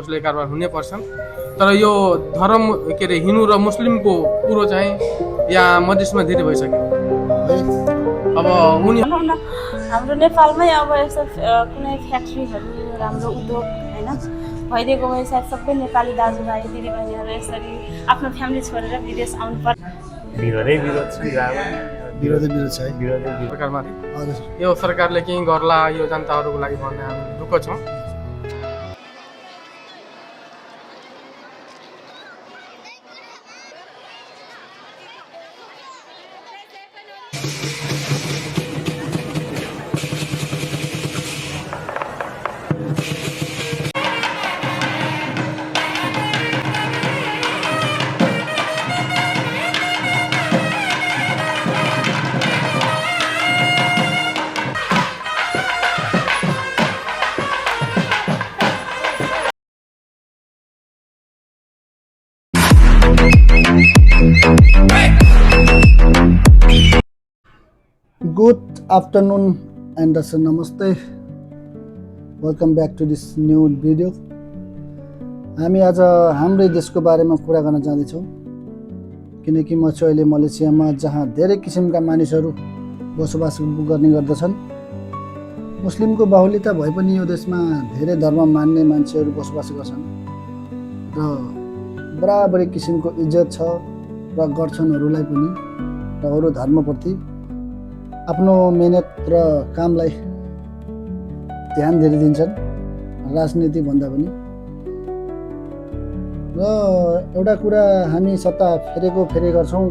उसले कारबार हुने पर्छन् तर यो धर्म के अरे हिन्दू र मुस्लिमको कुरो चाहिँ यहाँ मधेसमा धेरै भइसक्यो अब उनी हाम्रो नेपालमै अब यस्तो कुनै फ्याक्ट्रीहरू राम्रो उद्योग होइन भइदिएको भए सायद सबै नेपाली दाजुभाइ दिदीबहिनीहरू यसरी आफ्नो फ्यामिली छोडेर विदेश आउनु पर्छ। विरोध छ सरकारमाथि यो सरकारले केही गर्ला यो जनताहरूको लागि भन्ने हामी ढुक्क छौँ। Good afternoon and namaste. Welcome back to this new video. हामी आज हाम्रै देशको बारेमा कुरा गर्न जाँदैछौँ किनकि म चाहिँ अहिले मलेसियामा जहाँ धेरै किसिमका मानिसहरू बसोबास गर्ने गर्दछन्। मुस्लिमको बाहुल्यता भए पनि यो देशमा धेरै धर्म मान्ने मान्छेहरू बसोबास गर्छन् र बराबरी किसिमको इज्जत छ र गर्छन्हरूलाई पनि र अरू धर्मप्रति आफ्नो मेहनत र कामलाई ध्यान धेरै दिन्छन् राजनीति भन्दा पनि। र एउटा कुरा हामी सत्ता फेरे गर्छौँ,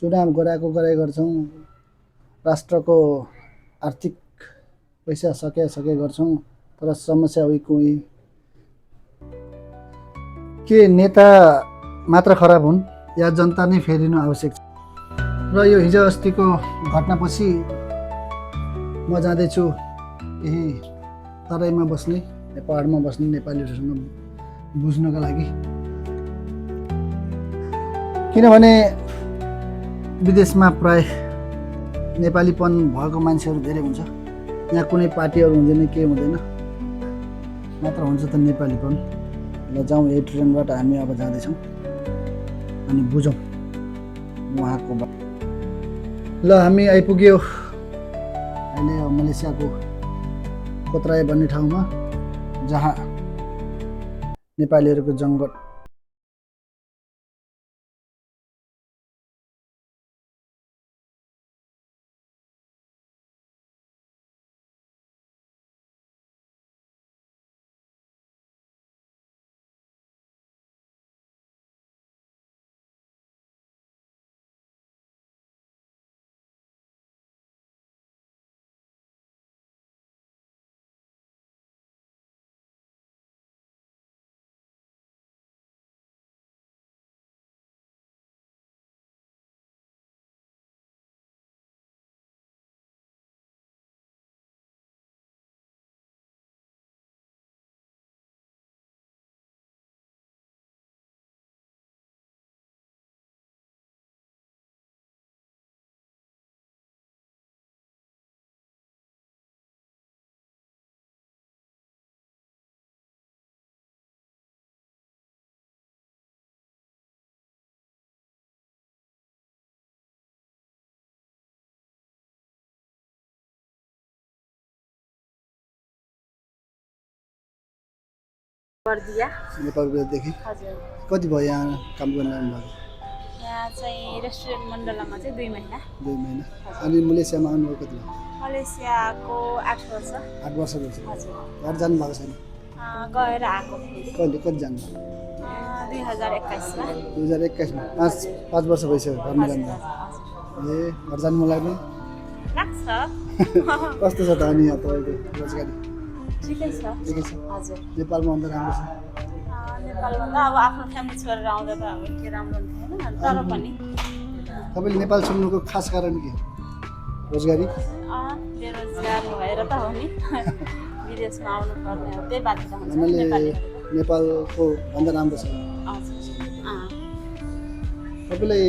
चुनाव गराएको गर्छौँ, राष्ट्रको आर्थिक पैसा सके गर्छौँ, तर समस्या उही के नेता मात्र खराब हुन् या जनता नै फेरिनु आवश्यक छ। र यो हिजो अस्तिको घटनापछि म जाँदैछु यही तराईमा बस्ने पहाडमा बस्ने नेपालीहरूसँग बुझ्नका लागि, किनभने विदेशमा प्राय नेपालीपन भएको मान्छेहरू धेरै हुन्छ। यहाँ कुनै पार्टीहरू हुँदैन, के हुँदैन, मात्र हुन्छ त नेपालीपन। ल जाउँ, यही ट्रेनबाट हामी अब जाँदैछौँ अनि बुझौँ उहाँको। ल हामी आइपुग्यो अहिले मलेसियाको कोतराई भन्ने ठाउँमा जहाँ नेपालीहरूको जङ्गल नेपाल विदेशदेखि कति भयो यहाँ काम गर्न लाग्नुभएको? यहाँ चाहिँ रेस्टुरेन्ट मण्डलामा चाहिँ 2 महिना। 2 महिना। अनि मलेसियामा आउनुभयो कति भयो? मलेसियाको 8 वर्ष। 8 वर्ष भइसक्यो। हजुर। घर जानुभएको छैन? गएर आएको। कति जानुभयो? 2021 मा। 2021 मा 5 वर्ष भइसक्यो घरमा जानु। ए घर जानु मन लाग्दैन? लाग्छ। कस्तो छ त अनि यहाँ तपाईँको रोजगारी? ठिकै छ। ठिकै छ। हजुर। नेपालमा आउँदा राम्रो छ? नेपालभन्दा अब आफ्नो फ्यामिली छोडेर आउँदा त अब के राम्रो हुन्थेन, तर पनि तपाईँले नेपाल छोड्नुको खास कारण के? रोजगारी? बेरोजगार भएर त हो नि विदेशमा आउनु पर्ने हो, त्यही बाध्यता हुन्छ। नेपालको भन्दा राम्रो छ? हजुर। तपाईँलाई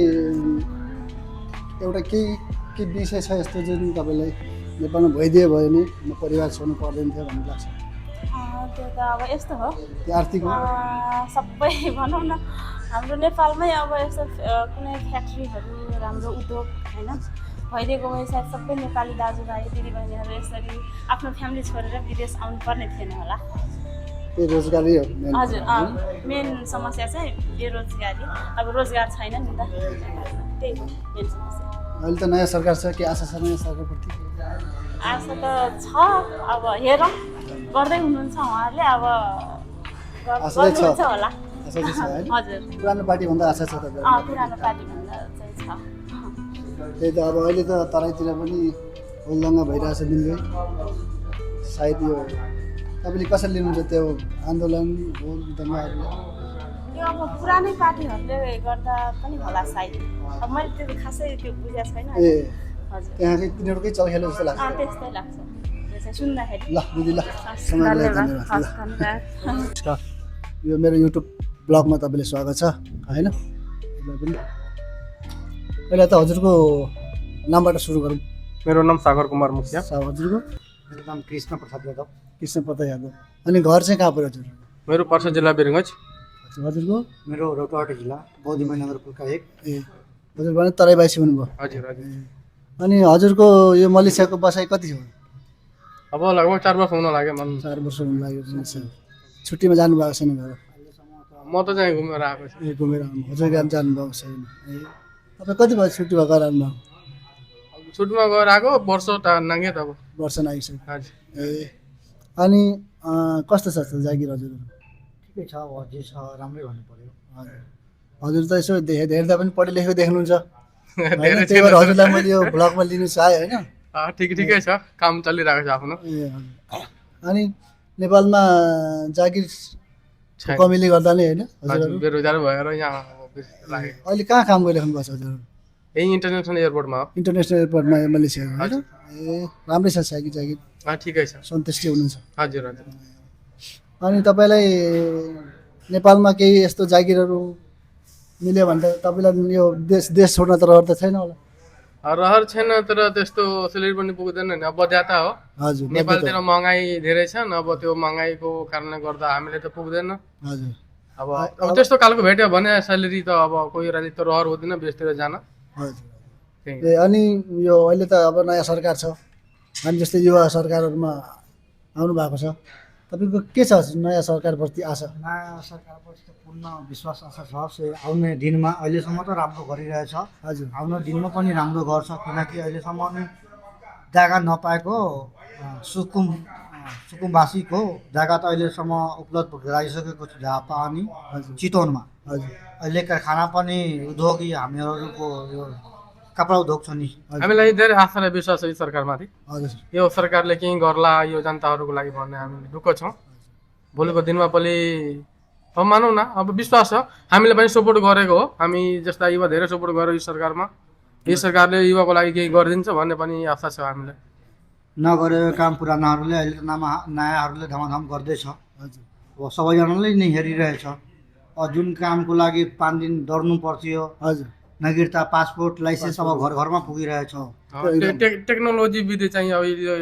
एउटा के विषय छ यस्तो जुन तपाईँलाई नेपालमा भइदियो भने म परिवार छोड्नु पर्दैन थियो भन्ने लाग्छ? त्यो त अब यस्तो हो कि आर्थिक हो? सबै भनौँ न हाम्रो नेपालमै अब यस्तो कुनै फ्याक्ट्रीहरू राम्रो उद्योग होइन भइदिएको भए सायद सबै नेपाली दाजुभाइ दिदीबहिनीहरू यसरी आफ्नो फ्यामिली छोडेर विदेश आउनुपर्ने थिएन होला। बेरोजगारी हो main। हजुर मेन समस्या चाहिँ बेरोजगारी अब रोजगार छैन नि त त्यही हो मेन समस्या। अहिले त नयाँ सरकार छ, के आशा छ नयाँ सरकारप्रति? आशा त छ अब हेरौँ गर्दै हुनुहुन्छ उहाँहरूले अब आशा चाहिँ छ। गर्नुहुन्छ होला। आशा चाहिँ छ होइन? हजुर पुरानो पार्टीभन्दा आशा छ तपाईँहरू? पुरानो पार्टीभन्दा चाहिँ छ। त्यही त अब अहिले त तराईतिर पनि होलदङ्गा भइरहेछ दिनकै। सायद यो तपाईँले कसरी लिनुहुन्छ त्यो आन्दोलन होलदङ्गाहरूलाई? यो अब पुरानै पार्टीहरूले गर्दा पनि होला सायद। अब मैले त्यो खासै त्यो बुझेको छैन। ए हजुर त्यहाँकै तिनीहरूकै चलखेल जस्तो लाग्छ। त्यस्तै लाग्छ त्यो चाहिँ सुन्दाखेरि। ल दिदी ल समयको लागि धन्यवाद धन्यवाद। हस् धन्यवाद। नमस्कार, यो मेरो युट्युब ब्लगमा तपाईँले स्वागत छ होइन? यसलाई पनि पहिला त हजुरको नामबाट सुरु गरौँ। मेरो नाम सागर कुमार मुखिया। हजुरको? मेरो नाम कृष्ण प्रसाद यादव। कृष्ण प्रसाद यादव। अनि घर चाहिँ कहाँ पऱ्यो हजुर? मेरो पर्सा जिल्ला बिरगञ्ज। हजुरको? मेरो रौतहट जिल्ला बौद्धिमा नगरपालिका 1। ए हजुर भने तराईबासी हुनुभयो। हजुर हजुर। अनि हजुरको यो मलेसियाको बसाइ कति हो? अब लगभग 4 वर्ष हुन लाग्यो। 4 वर्ष हुनु लाग्यो मलेसिया। छुट्टीमा जानुभएको छैन घर? म त चाहिँ घुमेर आएको छु। ए घुमेर आउनु हजुर गाम जानुभएको छैन। ए तपाईँ कति भयो छुट्टी भएको आउनुभयो? छुट्टीमा गएर आएको वर्ष नाङ्गे त अब। वर्ष नागिसक्यो। हजुर। ए अनि कस्तो छ जागिर हजुर? ठिकै छ, अब जे छ राम्रै भन्नु पर्यो। हजुर हजुर त यसो हेर्दा पनि पढे लेखेको देख्नुहुन्छ होइन? धेरै त्यही भएर हजुरलाई मैले यो भ्लगमा लिनु चाहेँ होइन? ठिकै छ, काम चलिरहेको छ आफ्नो। ए हजुर। अनि नेपालमा जागिर छैन। कमीले गर्दा नै होइन हजुरहरू? हजुर, बेरोजगार भएर यहाँ लाग्यो। अहिले कहाँ काम गरिराख्नु भएको छ हजुरहरू? यही इन्टरनेसनल एयरपोर्टमा हो। इन्टरनेसनल एयरपोर्टमा मलेसिया होइन? ए राम्रै छ जागिर ठिकै छ। सन्तुष्टि हुनुहुन्छ? हजुर हजुर। अनि तपाईँलाई नेपालमा केही यस्तो जागिरहरू मिल्यो भने त तपाईँलाई यो देश छोड्न त रहर त छैन होला? रहर छैन, तर त्यस्तो सेलेरी पनि पुग्दैन नि। अब बद्याता हो। हजुर नेपालतिर महँगाई धेरै छ, अब त्यो महँगाईको कारणले गर्दा हामीले त पुग्दैन। हजुर अब त्यस्तो खालको भेट्यो भने सेलेरी त अब कोही राजी त रहर हुँदैन विदेशतिर जान। हजुर। त्यही। ए अनि यो अहिले त अब नयाँ सरकार छ, हामी जस्तै युवा सरकारहरूमा आउनु भएको छ, तपाईँको के छ नयाँ सरकारप्रति आशा? नयाँ सरकारप्रति त पूर्ण विश्वास आशा छ। से आउने दिनमा अहिलेसम्म त राम्रो गरिरहेछ। हजुर आउने दिनमा पनि राम्रो गर्छ, किनकि अहिलेसम्म नै जग्गा नपाएको सुकुमवासीको जग्गा त अहिलेसम्म उपलब्ध गराइसकेको छ झापा अनि चितवनमा। हजुर अहिलेका खाना पनि उद्योग हामीहरूको यो कपडा उद्योग छ नि। हामीलाई धेरै आशा र विश्वास छ यो सरकारमाथि। हजुर यो सरकारले केही गर्ला यो जनताहरूको लागि भन्ने हामी ढुक्क छौँ। भोलिको दिनमा पनि अब मानौँ न, अब विश्वास छ, हामीले पनि सपोर्ट गरेको हो। हामी जस्ता युवा धेरै सपोर्ट गरेर यो सरकारमा, यो सरकारले युवाको लागि केही गरिदिन्छ भन्ने पनि आशा छ हामीलाई। नगरेको काम पुरानाहरूले अहिले त नयाँहरूले धमाधम गर्दैछ। हजुर अब सबैजनाले नै हेरिरहेछ। जुन कामको लागि 5 दिन दौड्नु पर्थ्यो, हजुर नागरिकता पासपोर्ट लाइसेन्स अब घर घरमा पुगिरहेछ। टेक्नोलोजी विधि चाहिँ अब यो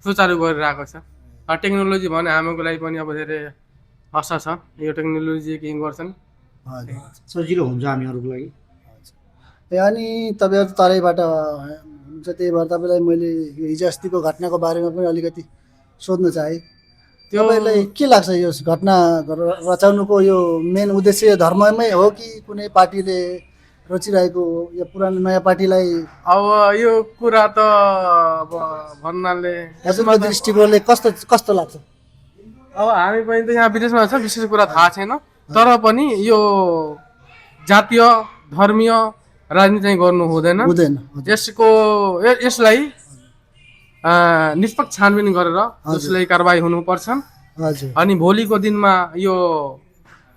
सुचारू गरिरहेको छ। टेक्नोलोजी भने हाम्रो लागि पनि अब धेरै आशा छ, यो टेक्नोलोजी केही गर्छन्। हजुर सजिलो हुन्छ हामीहरूको लागि। ए अनि तपाईँहरू तराईबाट हुनुहुन्छ, त्यही भएर तपाईँलाई मैले यो हिजो अस्तिको घटनाको बारेमा पनि अलिकति सोध्न चाहेँ। त्यो तपाईँलाई के लाग्छ यो घटना रचाउनुको यो मेन उद्देश्य धर्ममै हो कि कुनै पार्टीले रचिरहेको यो पुरानो नयाँ पार्टीलाई? अब यो कुरा त अब भन्नाले हजुरको दृष्टिकोणले कस्तो लाग्छ? अब हामी पनि त यहाँ विदेशमा छ, विशेष कुरा थाहा छैन, तर पनि यो जातीय धर्मीय राजनीति चाहिँ गर्नु हुँदैन। यसलाई निष्पक्ष छानबिन गरेर जसलाई कारबाही हुनुपर्छ। हजुर अनि भोलिको दिनमा यो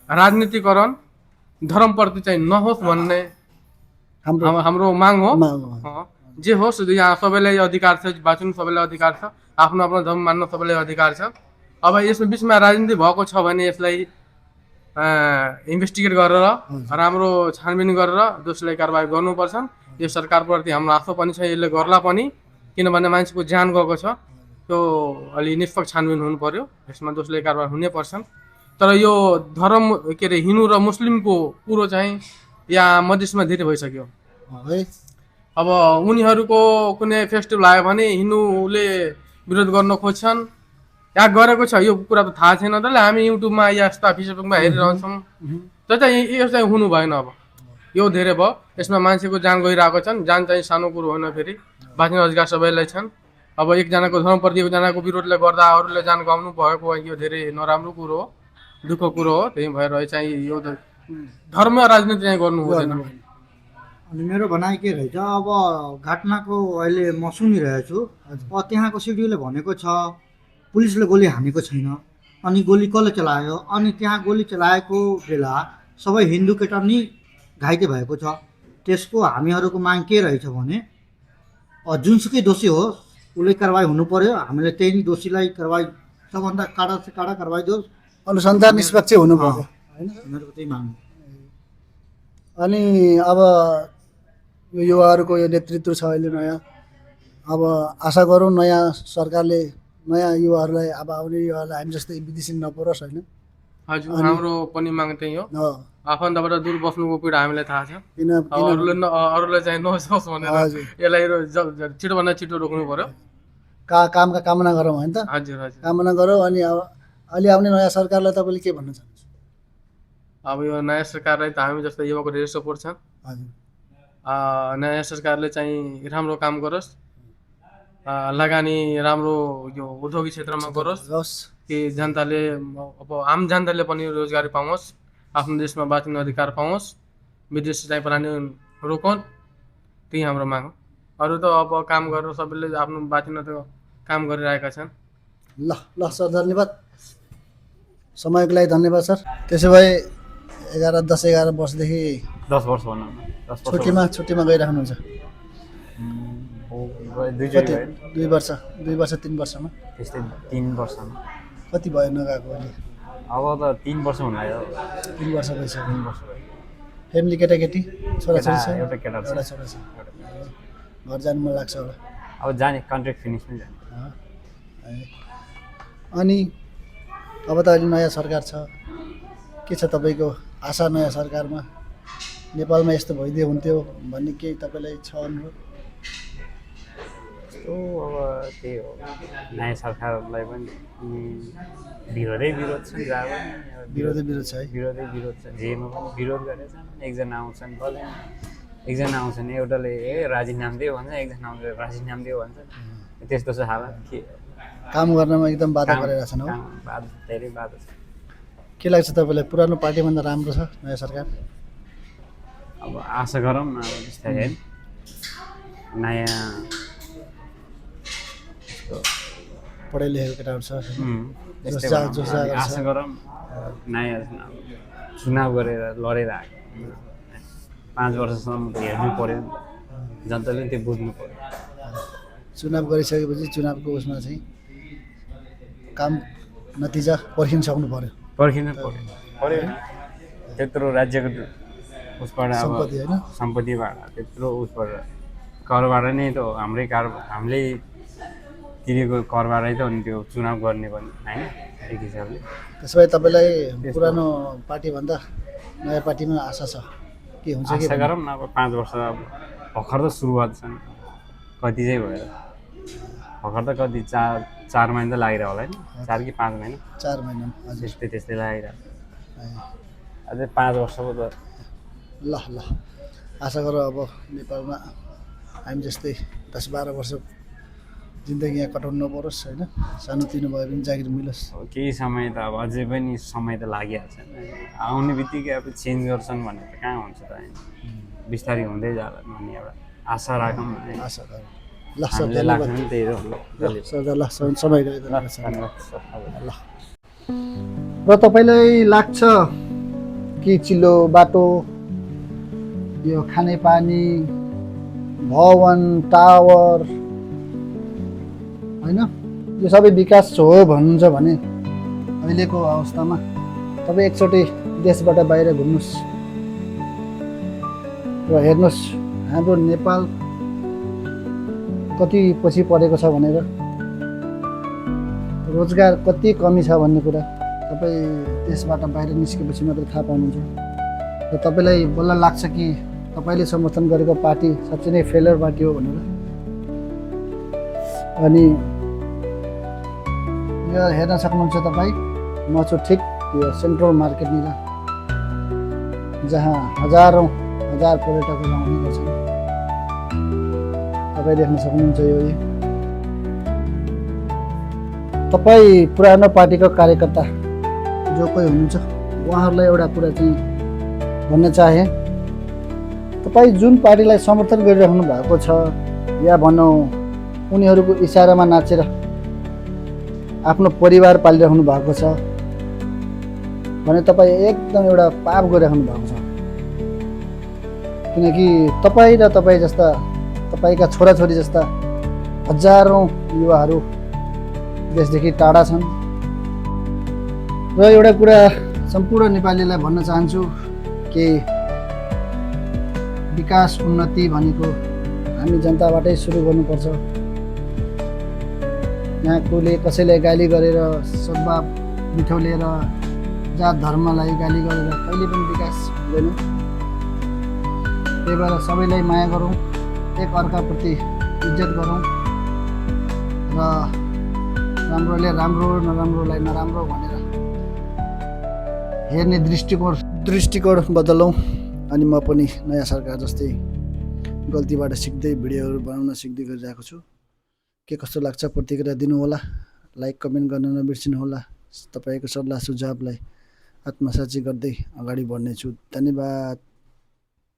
राजनीतिकरण धर्मप्रति चाहिँ नहोस् भन्ने हाम्रो माग हो। जे होस्, यहाँ सबैलाई अधिकार छ, बाँच्नु सबैलाई अधिकार छ, आफ्नो आफ्नो धर्म मान्न सबैलाई अधिकार छ। अब यसमा बिचमा राजनीति भएको छ भने यसलाई इन्भेस्टिगेट गरेर राम्रो छानबिन गरेर दोषीलाई कारबाही गर्नुपर्छ। यो सरकारप्रति हाम्रो आशा पनि छ, यसले गर्ला पनि, किनभने मान्छेको ज्यान गएको छ। त्यो अलि निष्पक्ष छानबिन हुनु पर्यो, यसमा दोषले कारबार हुनै पर्छन्। तर यो धर्म के अरे हिन्दू र मुस्लिमको कुरो चाहिँ यहाँ मधेसमा धेरै भइसक्यो। है अब उनीहरूको कुनै फेस्टिभल आयो भने हिन्दूले विरोध गर्न खोज्छन्, या गरेको छ यो कुरा त थाहा छैन तर हामी युट्युबमा या यस्ता फेसबुकमा हेरिरहन्छौँ। त्यो चाहिँ यो चाहिँ हुनु भएन। अब यो धेरै भयो, यसमा मान्छेको जान गइरहेको छन्। जान चाहिँ सानो कुरो होइन, फेरि बाँच्ने अधिकार सबैलाई छन्। अब एकजनाको धर्मप्रति एकजनाको विरोधले गर्दा अरूले जान गम्नु भएको यो धेरै नराम्रो कुरो हो, दुःखको कुरो हो। त्यही भएर चाहिँ यो धर्म राजनीति चाहिँ गर्नु हुँदैन। अनि मेरो भनाइ के रहेछ, अब घटनाको अहिले म सुनिरहेको छु, त्यहाँको सिडिओले भनेको छ पुलिसले गोली हानेको छैन। अनि गोली कसले चलायो, अनि त्यहाँ गोली चलाएको बेला सबै हिन्दू केटा नि घाइते भएको छ। त्यसको हामीहरूको माग के रहेछ भने जुनसुकै दोषी होस् उसले कारवाही हुनु पर्यो। हामीले त्यही नै दोषीलाई कारवाही सबभन्दा कडा से कडा कारवाही दियोस्, अनुसन्धान निष्पक्ष हुनु पर्यो हैन। हामीहरूको त्यही माग हो। अनि अब यो युवाहरूको यो नेतृत्व छ अहिले नयाँ, अब आशा गरौँ नयाँ सरकारले नयाँ युवाहरूलाई, अब आउने युवाहरूलाई हामी जस्तै विदेशी नपरोस् होइन। हजुर, हाम्रो पनि माग त्यही हो। आफन्तबाट दूर बस्नुको पीडा हामीलाई थाहा छ। किन अरूले चाहिँ नहोस् भनेर हजुर यसलाई छिटोभन्दा छिटो रोक्नु पर्यो। कामका कामना गरौँ होइन त, हजुर हजुर। कामना गरौँ। अनि अब अहिले आउने नयाँ सरकारलाई तपाईँले के भन्न चाहनुहुन्छ? अब यो नयाँ सरकारलाई त हामी जस्तो युवाको धेरै सपोर्ट छ। हजुर नयाँ सरकारले चाहिँ राम्रो काम गरोस्, लगानी राम्रो यो उद्योगिक क्षेत्रमा गरोस् हवस्। कि जनताले अब आम जनताले पनि रोजगारी पाओस्, आफ्नो देशमा बाँच्ने अधिकार पाओस्, विदेश चाहिँ पलायन रोकोन्। त्यही हाम्रो माग हो। अरू त अब काम गरेर सबैले आफ्नो बाँच्न त काम गरिरहेका छन्। ल ल सर, धन्यवाद, समयको लागि धन्यवाद सर। त्यसो भए 10-11 वर्षदेखि 10 वर्ष भनौँ न, 10 वर्ष छुट्टीमा गइराख्नुहुन्छ? दुईचोटि कति? भयो। 2 वर्ष 3 वर्षमा? त्यस्तै 3 वर्षमा। कति भयो नगएको अहिले? अब त 3 वर्ष हुन लाग्यो। 3 वर्ष भइसक्यो। 3 वर्ष भयो। फ्यामिली केटाकेटी छोराछोरी छ? एउटा केटा छ। एउटा छोरा छ। घर जानु मन लाग्छ होला? अब जाने कन्ट्र्याक्ट फिनिसमै जाने। अनि अब त अहिले नयाँ सरकार छ, के छ तपाईँको आशा नयाँ सरकारमा? नेपालमा यस्तो भइदियो हुन्थ्यो भन्ने केही तपाईँलाई छ अनुरोध? यस्तो अब त्यही हो, नयाँ सरकारलाई पनि विरोध छ, जहाँ पनि विरोध छ है? विरोध छ। जेमा पनि विरोध गरेछन्। एकजना आउँछन् बोले, एकजना आउँछन् एउटाले राजीनामा दियो भन्छ, एकजना आउँछ राजीनामा दियो भन्छ। त्यस्तो छ हालत। के काम गर्नमा एकदम बाधा गरिरहेछन् हो? धेरै बाधा छ। के लाग्छ तपाईँलाई, पुरानो पार्टीभन्दा राम्रो छ नयाँ सरकार? अब आशा गरौँ न, अब बिस्तारै होइन नयाँ पढाइ लेखेको केटाहरू छ, त्यस्तै भनौँ। आशा गरौँ नयाँ चुनाव गरेर लडेर आएको 5 वर्षसम्म हेर्नु पर्यो, जनताले त्यो बुझ्नु पर्यो। चुनाव गरिसकेपछि चुनावको उसमा चाहिँ काम नतिजा पर्खिन सक्नु पर्यो। पर्खिनु पर्यो नि। त्यत्रो राज्यको उसबाट अब सम्पत्ति होइन, सम्पत्तिबाट त्यत्रो उसबाट करबाट नै त हाम्रै हामीले तिरेको करबाटै त अनि त्यो चुनाव गर्ने पनि होइन एक हिसाबले। त्यसो भए तपाईँलाई पुरानो पार्टीभन्दा नयाँ पार्टीमा आशा छ के हुन्छ? आशा गरौँ न, अब 5 वर्ष अब भर्खर त सुरुवात छन्, कति चाहिँ भयो भर्खर त कति 4 महिना त लागिरह होला होइन, 4 कि 5 महिना? 4 महिना। त्यस्तै लागिरह। अझै 5 वर्षको त ल ल, आशा गरौँ अब नेपालमा हामी जस्तै 10-12 वर्ष जिन्दगी यहाँ कटाउनु नपरोस् होइन, सानोतिनो भए पनि जागिर मिलोस्। केही समय त अब अझै पनि समय त लागिहाल्छ। आउने बित्तिकै अब चेन्ज गर्छन् भने त कहाँ हुन्छ त होइन, बिस्तारै हुँदै जाला भन्ने एउटा आशा राखौँ न। आशा गरौँ। ल सर, हामीले लाग्छ नि त्यही हो। ल समय ल। र तपाईँलाई लाग्छ कि चिल्लो बाटो, यो खानेपानी, भवन, टावर होइन, यो सबै विकास हो भन्नुहुन्छ भने अहिलेको अवस्थामा तपाईँ एकचोटि देशबाट बाहिर घुम्नुहोस् र हेर्नुहोस् हाम्रो नेपाल कति पछि परेको छ भनेर। रोजगार कति कमी छ भन्ने कुरा तपाईँ त्यसबाट बाहिर निस्केपछि मात्र थाहा पाउनुहुन्छ र तपाईँलाई बल्ल लाग्छ कि तपाईँले समर्थन गरेको पार्टी साँच्चै नै फेलर पार्टी हो भनेर। अनि यो हेर्न सक्नुहुन्छ तपाईँ, म छु ठिक यो सेन्ट्रल मार्केटनिर जहाँ हजार पर्यटकहरू आउने गर्छन्। तपाईँ देख्न सक्नुहुन्छ यो तपाईँ पुरानो पार्टीको कार्यकर्ता जो कोही हुनुहुन्छ उहाँहरूलाई एउटा कुरा चाहिँ भन्न चाहे, तपाईँ जुन पार्टीलाई समर्थन गरिराख्नु भएको छ या भनौँ उनीहरूको इसारामा नाचेर आफ्नो परिवार पालिराख्नु भएको छ भने तपाईँ एकदम एउटा पाप गरिराख्नु भएको छ। किनकि तपाईँ र तपाईँ जस्ता तपाईँका छोराछोरी जस्ता हजारौँ युवाहरू देशदेखि टाढा छन्। र एउटा कुरा सम्पूर्ण नेपालीलाई भन्न चाहन्छु कि विकास उन्नति भनेको हामी जनताबाटै सुरु गर्नुपर्छ। यहाँ कसले कसैलाई गाली गरेर सद्भाव बिठोलेर जात धर्मलाई गाली गरेर कहिले पनि विकास हुँदैन। त्यही भएर सबैलाई माया गरौँ, एक अर्काप्रति इज्जत गरौँ र राम्रोले राम्रो नराम्रोलाई नराम्रो भनेर हेर्ने दृष्टिकोण बदलौँ। अनि म पनि नयाँ सरकार जस्तै गल्तीबाट सिक्दै भिडियोहरू बनाउन सिक्दै गरिरहेको छु। के कस्तो लाग्छ प्रतिक्रिया दिनुहोला, लाइक कमेन्ट गर्न नबिर्सिनुहोला। तपाईँको सल्लाह सुझावलाई आत्मसाक्षी गर्दै अगाडि बढ्नेछु। धन्यवाद।